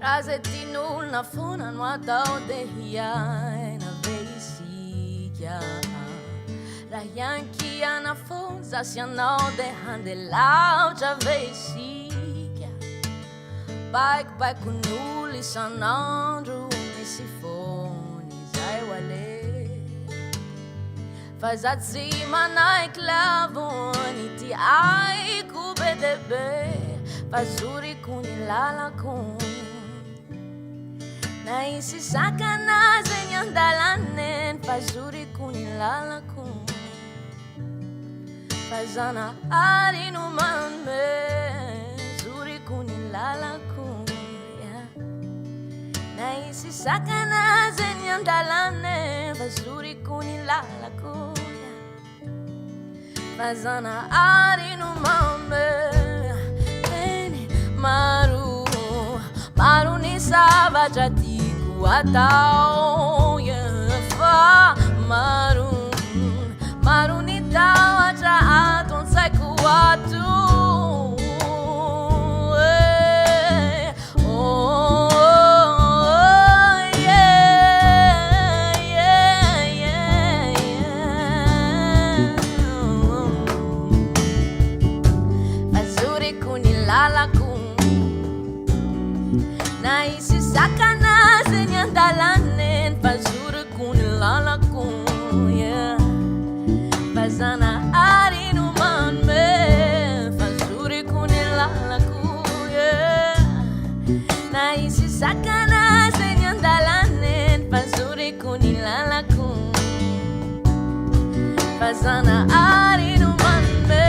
Razetinul na fona noa dau de hiai na veisikia. Rayankia na fonza sianau de handelau ja veisikia. Baik kunuli sanandru misifoni zai wale. Faz atzima na iklavoni ti ai kubedebe. Faz Zoriko ni Lalako. Naisi sacanagem andalanen. Faz Zoriko ni Lalako. Faz ana ari no manme. Zoriko ni Lalako. Naisi sacanagem andalanen. Faz Zoriko ni Lalako. Faz ana ari no manme. Maru ni saba jatiku atau fa maru ni tawa ja aton sai kuatu Zoriko ni Lalako. Naisi sacanagem andalanen. Faz Zoriko ni Lalako. Faz ana ari no manme. Faz Zoriko ni Lalako. Naisi sacanagem andalanen. Faz Zoriko ni Lalako. Faz ana ari no manme.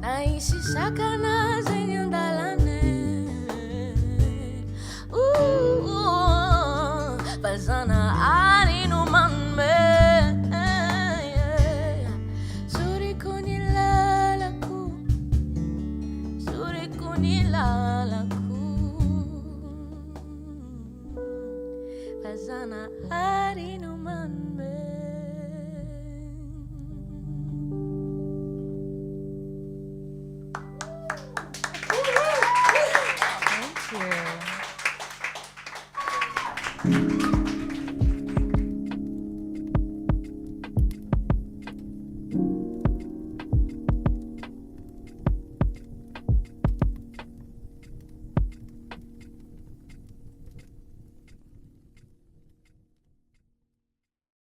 Naisi sacanagem andalanen. Faz ana ari no manme. Zoriko ni Lalako. Zoriko ni Lalako. Faz ana ari no manme. Thank you.